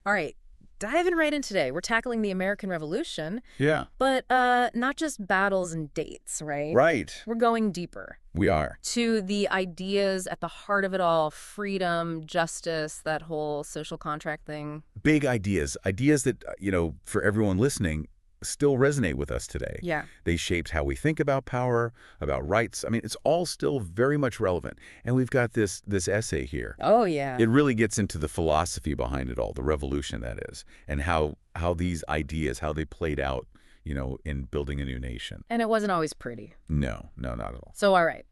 All right, diving right in today. We're tackling the American Revolution, Yeah. but not just battles and dates, right? Right. We're going deeper We are. to the ideas at the heart of it all, freedom, justice, that whole social contract thing. Big ideas. Ideas that, for everyone listening, still resonate with us today. Yeah. They shaped how we think about power, about rights. I mean, it's all still very much relevant. And we've got this essay here. Oh, yeah. It really gets into the philosophy behind it all, the revolution, that is, and how these ideas, how they played out, in building a new nation. And it wasn't always pretty. No, not at all. So, all right,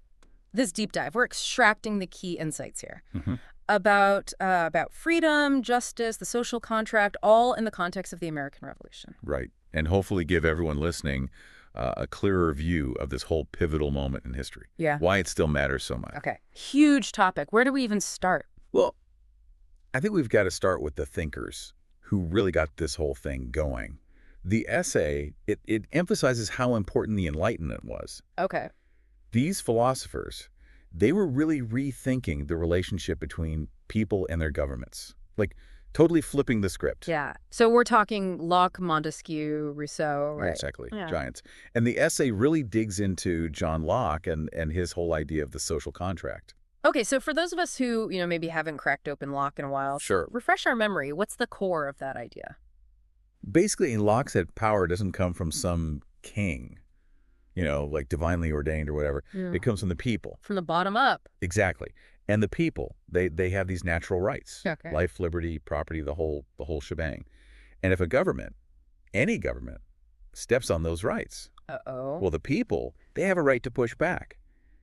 this deep dive, we're extracting the key insights here Mhm. about freedom, justice, the social contract, all in the context of the American Revolution. Right. And hopefully give everyone listening a clearer view of this whole pivotal moment in history. Yeah. Why it still matters so much. Okay. Huge topic. Where do we even start? Well, I think we've got to start with the thinkers who really got this whole thing going. The essay, it emphasizes how important the Enlightenment was. Okay. These philosophers, they were really rethinking the relationship between people and their governments. Like, totally flipping the script. Yeah. So we're talking Locke, Montesquieu, Rousseau, right? Exactly. Yeah. Giants. And the essay really digs into John Locke and his whole idea of the social contract. Okay, so for those of us who, maybe haven't cracked open Locke in a while, Sure. refresh our memory. What's the core of that idea? Basically, Locke said power doesn't come from some king, like divinely ordained or whatever. Yeah. It comes from the people. From the bottom up. Exactly. And the people, they have these natural rights. Okay. Life, liberty, property, the whole shebang. And if a government, any government, steps on those rights, Uh-oh. well, the people, they have a right to push back,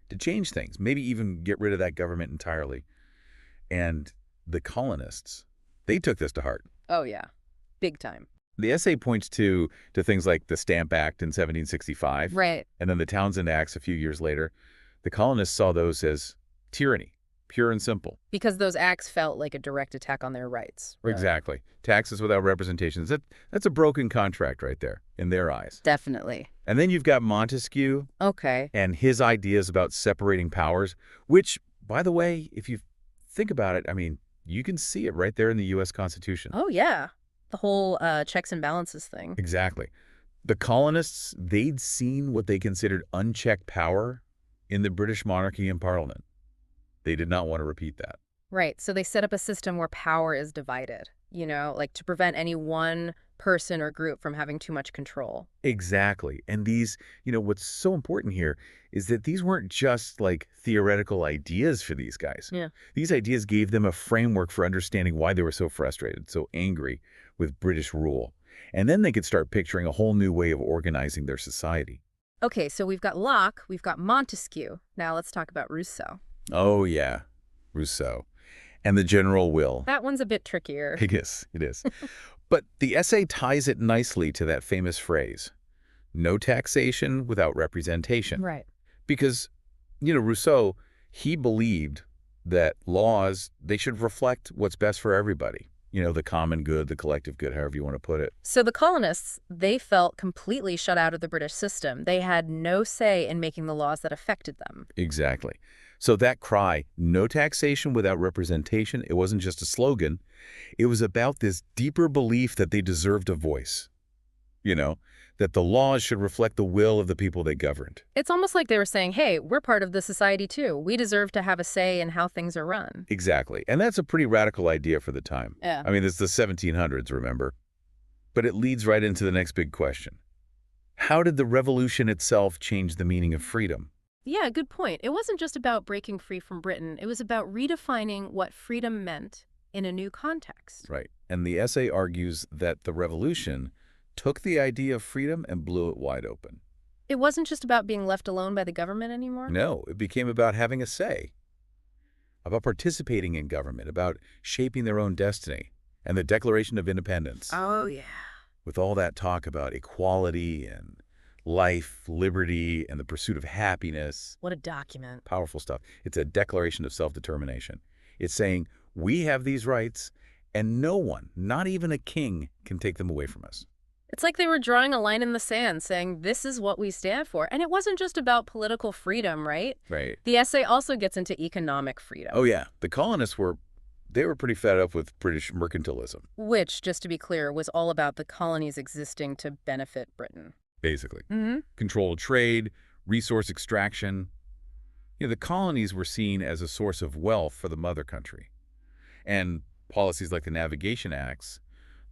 to change things, maybe even get rid of that government entirely. And the colonists, they took this to heart. Oh, yeah. Big time. The essay points to things like the Stamp Act in 1765, Right. and then the Townshend Acts a few years later. The colonists saw those as tyranny, pure and simple. Because those acts felt like a direct attack on their rights. Really. Exactly. Taxes without representations. That's a broken contract right there, in their eyes. Definitely. And then you've got Montesquieu Okay. and his ideas about separating powers, which, by the way, if you think about it, I mean, you can see it right there in the U.S. Constitution. Oh, yeah. The whole checks and balances thing. Exactly. The colonists, they'd seen what they considered unchecked power in the British monarchy and Parliament. They did not want to repeat that. Right. So they set up a system where power is divided, like to prevent any one person or group from having too much control. Exactly. And these, what's so important here is that these weren't just like theoretical ideas for these guys. Yeah. These ideas gave them a framework for understanding why they were so frustrated, so angry with British rule. And then they could start picturing a whole new way of organizing their society. Okay, so we've got Locke, we've got Montesquieu. Now let's talk about Rousseau. Oh, yeah. Rousseau. And the general will. That one's a bit trickier. It is. But the essay ties it nicely to that famous phrase, no taxation without representation. Right. Because, Rousseau, he believed that laws, they should reflect what's best for everybody. The common good, the collective good, however you want to put it. So the colonists, they felt completely shut out of the British system. They had no say in making the laws that affected them. Exactly. So that cry, no taxation without representation, it wasn't just a slogan. It was about this deeper belief that they deserved a voice. That the laws should reflect the will of the people they governed. It's almost like they were saying, hey, we're part of the society too. We deserve to have a say in how things are run. Exactly. And that's a pretty radical idea for the time. Yeah. I mean, it's the 1700s, remember? But it leads right into the next big question. How did the revolution itself change the meaning of freedom? Yeah, good point. It wasn't just about breaking free from Britain. It was about redefining what freedom meant in a new context. Right. And the essay argues that the revolution took the idea of freedom and blew it wide open. It wasn't just about being left alone by the government anymore? No, it became about having a say, about participating in government, about shaping their own destiny, and the Declaration of Independence. Oh, yeah. With all that talk about equality and life, liberty, and the pursuit of happiness. What a document. Powerful stuff. It's a declaration of self-determination. It's saying we have these rights, and no one, not even a king, can take them away from us. It's like they were drawing a line in the sand saying, this is what we stand for. And it wasn't just about political freedom, right? Right. The essay also gets into economic freedom. Oh, yeah. The colonists were They were pretty fed up with British mercantilism, Which, just to be clear, was all about the colonies existing to benefit Britain. basically. Mm-hmm. Control of trade, resource extraction. The colonies were seen as a source of wealth for the mother country. And policies like the Navigation Acts,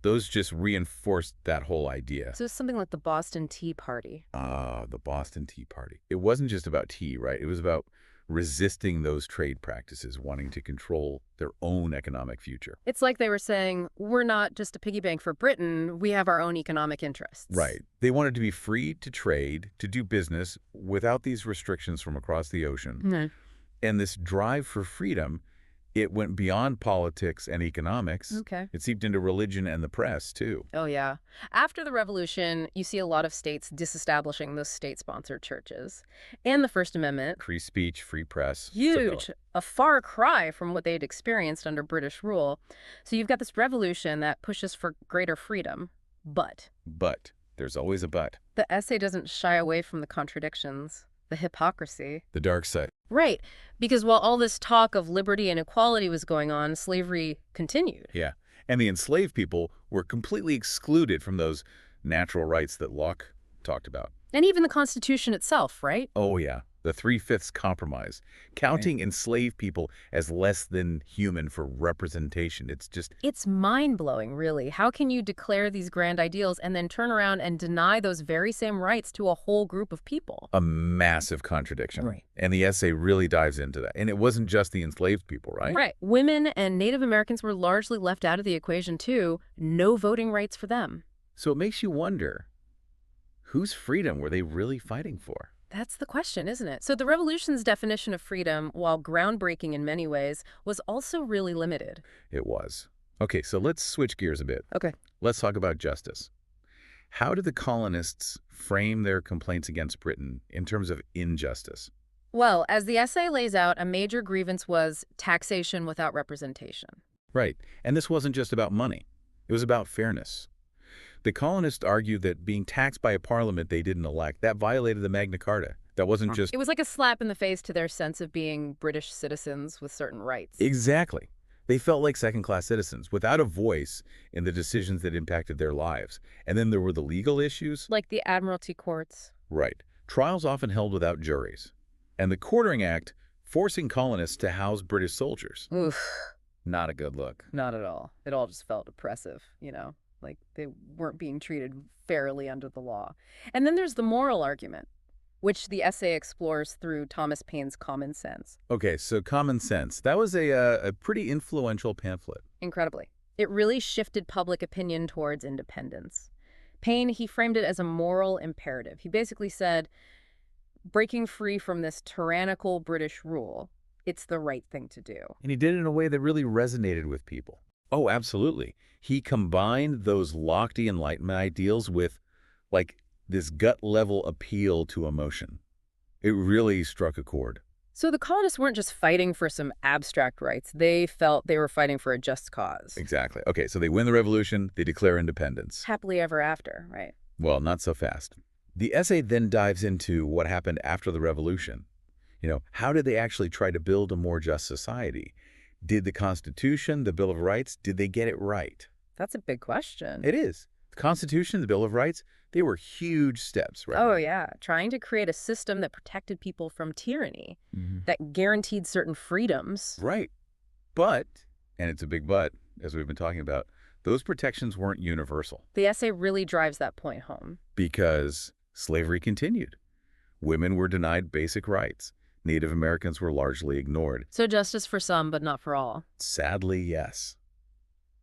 those just reinforced that whole idea. So it's something like the Boston Tea Party. The Boston Tea Party. It wasn't just about tea, right? It was about resisting those trade practices, wanting to control their own economic future. It's like they were saying, we're not just a piggy bank for Britain, we have our own economic interests. Right. They wanted to be free to trade, to do business without these restrictions from across the ocean. Mm. And this drive for freedom, it went beyond politics and economics. Okay. It seeped into religion and the press, too. Oh, yeah. After the Revolution, you see a lot of states disestablishing those state-sponsored churches. And the First Amendment, Free speech, free press. huge, a far cry from what they'd experienced under British rule. So you've got this revolution that pushes for greater freedom. But But there's always a but. the essay doesn't shy away from the contradictions, the hypocrisy. The dark side. Right, because while all this talk of liberty and equality was going on, slavery continued. Yeah. And the enslaved people were completely excluded from those natural rights that Locke talked about. And even the Constitution itself, right? Oh, yeah. The 3/5 compromise, counting enslaved people as less than human for representation. It's mind-blowing, really. How can you declare these grand ideals and then turn around and deny those very same rights to a whole group of people? a massive contradiction. Right. And the essay really dives into that. And it wasn't just the enslaved people, right? Right. Women and Native Americans were largely left out of the equation, too. No voting rights for them. So it makes you wonder, whose freedom were they really fighting for? That's the question, isn't it? So the revolution's definition of freedom, while groundbreaking in many ways, was also really limited. It was. Okay, so let's switch gears a bit. Okay. Let's talk about justice. How did the colonists frame their complaints against Britain in terms of injustice? Well, as the essay lays out, a major grievance was taxation without representation. Right, and this wasn't just about money. It was about fairness. The colonists argued that being taxed by a parliament they didn't elect, that violated the Magna Carta. That wasn't just... It was like a slap in the face to their sense of being British citizens with certain rights. Exactly. They felt like second-class citizens, without a voice in the decisions that impacted their lives. And then there were the legal issues. Like the Admiralty courts. Right. Trials often held without juries. And the Quartering Act, forcing colonists to house British soldiers. Oof. Not a good look. Not at all. It all just felt oppressive, like they weren't being treated fairly under the law. And then there's the moral argument, which the essay explores through Thomas Paine's Common Sense. Okay, so Common Sense. That was a pretty influential pamphlet. Incredibly. It really shifted public opinion towards independence. Paine, he framed it as a moral imperative. He basically said, breaking free from this tyrannical British rule, it's the right thing to do. And he did it in a way that really resonated with people. Oh, absolutely. He combined those lofty Enlightenment ideals with, like, this gut-level appeal to emotion. It really struck a chord. So the colonists weren't just fighting for some abstract rights. They felt they were fighting for a just cause. Exactly. Okay, so they win the revolution, they declare independence. Happily ever after, right? Well, not so fast. The essay then dives into what happened after the revolution. How did they actually try to build a more just society? Did the Constitution, the Bill of Rights, did they get it right? That's a big question. It is. The Constitution, the Bill of Rights, they were huge steps, right? Oh, yeah. Trying to create a system that protected people from tyranny, that guaranteed certain freedoms. Right. But, and it's a big but, as we've been talking about, those protections weren't universal. The essay really drives that point home. Because slavery continued. Women were denied basic rights. Native Americans were largely ignored. So justice for some, but not for all. Sadly, yes.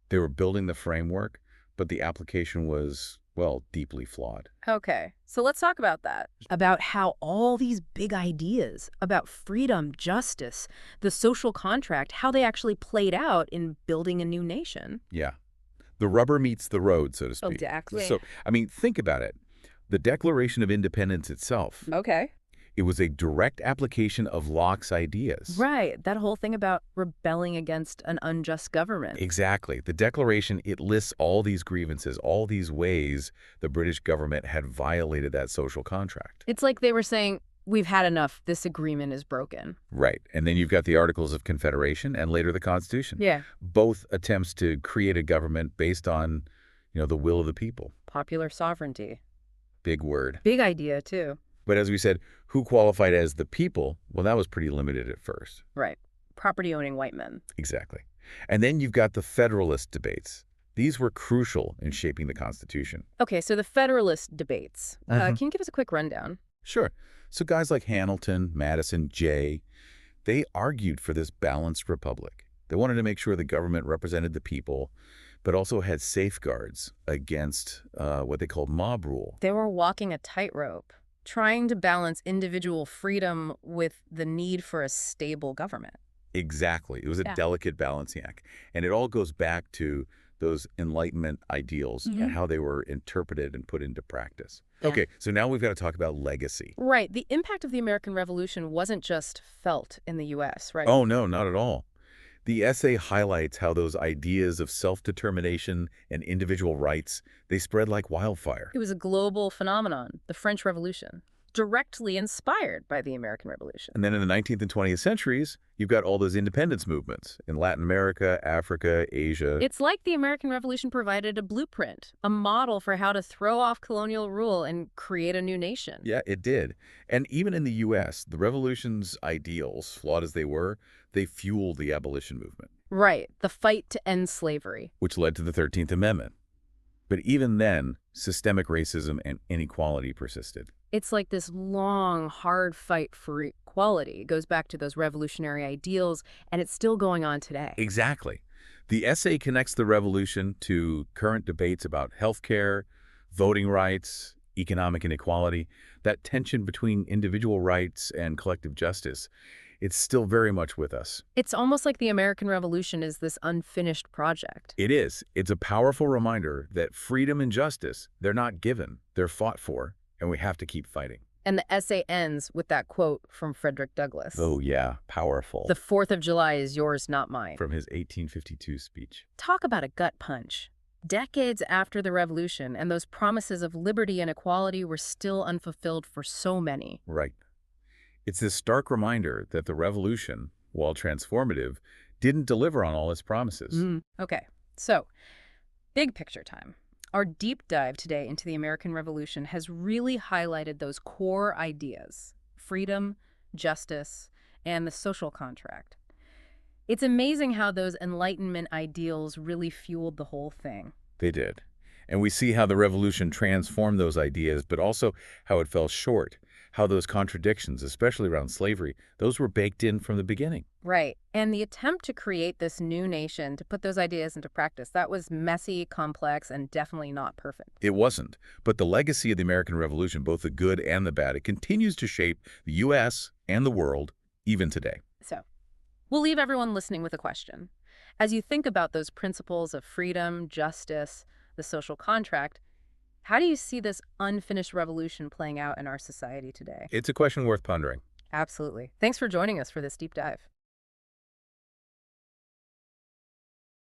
They were building the framework, but the application was, well, deeply flawed. Okay, so let's talk about that. About how all these big ideas about freedom, justice, the social contract, how they actually played out in building a new nation. Yeah. The rubber meets the road, so to speak. Exactly. So, think about it. The Declaration of Independence itself, Okay. it was a direct application of Locke's ideas. Right, that whole thing about rebelling against an unjust government. Exactly. The Declaration, it lists all these grievances, all these ways the British government had violated that social contract. It's like they were saying, we've had enough. This agreement is broken. Right. And then you've got the Articles of Confederation and later the Constitution. Yeah. Both attempts to create a government based on, the will of the people. Popular sovereignty. Big word. Big idea, too. But as we said, who qualified as the people? Well, that was pretty limited at first. Right. Property-owning white men. Exactly. And then you've got the Federalist debates. These were crucial in shaping the Constitution. Okay, so the Federalist debates. Can you give us a quick rundown? Sure. So guys like Hamilton, Madison, Jay, they argued for this balanced republic. They wanted to make sure the government represented the people, but also had safeguards against what they called mob rule. They were walking a tightrope, trying to balance individual freedom with the need for a stable government. Exactly. It was a Yeah. delicate balancing act. And it all goes back to those Enlightenment ideals and how they were interpreted and put into practice. Yeah. Okay, so now we've got to talk about legacy. Right. The impact of the American Revolution wasn't just felt in the U.S., right? Oh, no, not at all. The essay highlights how those ideas of self-determination and individual rights, they spread like wildfire. It was a global phenomenon, the French Revolution, directly inspired by the American Revolution. And then in the 19th and 20th centuries, you've got all those independence movements in Latin America, Africa, Asia. It's like the American Revolution provided a blueprint, a model for how to throw off colonial rule and create a new nation. Yeah, it did. And even in the U.S., the revolution's ideals, flawed as they were, they fueled the abolition movement, Right. The fight to end slavery. which led to the 13th Amendment. But even then, systemic racism and inequality persisted. It's like this long, hard fight for equality. It goes back to those revolutionary ideals, and it's still going on today. Exactly. The essay connects the revolution to current debates about healthcare, voting rights, economic inequality, that tension between individual rights and collective justice. It's still very much with us. It's almost like the American Revolution is this unfinished project. It is. It's a powerful reminder that freedom and justice, they're not given, they're fought for, and we have to keep fighting. And the essay ends with that quote from Frederick Douglass. Oh, yeah, powerful. The 4th of July is yours, not mine. From his 1852 speech. Talk about a gut punch. Decades after the revolution, and those promises of liberty and equality were still unfulfilled for so many. Right. It's this stark reminder that the revolution, while transformative, didn't deliver on all its promises. Okay, so big picture time. Our deep dive today into the American Revolution has really highlighted those core ideas: freedom, justice, and the social contract. It's amazing how those Enlightenment ideals really fueled the whole thing. They did. And we see how the revolution transformed those ideas, but also how it fell short, how those contradictions, especially around slavery, those were baked in from the beginning. Right. And the attempt to create this new nation, to put those ideas into practice, that was messy, complex, and definitely not perfect. It wasn't. But the legacy of the American Revolution, both the good and the bad, it continues to shape the U.S. and the world even today. So, we'll leave everyone listening with a question. As you think about those principles of freedom, justice, the social contract, how do you see this unfinished revolution playing out in our society today? It's a question worth pondering. Absolutely. Thanks for joining us for this deep dive.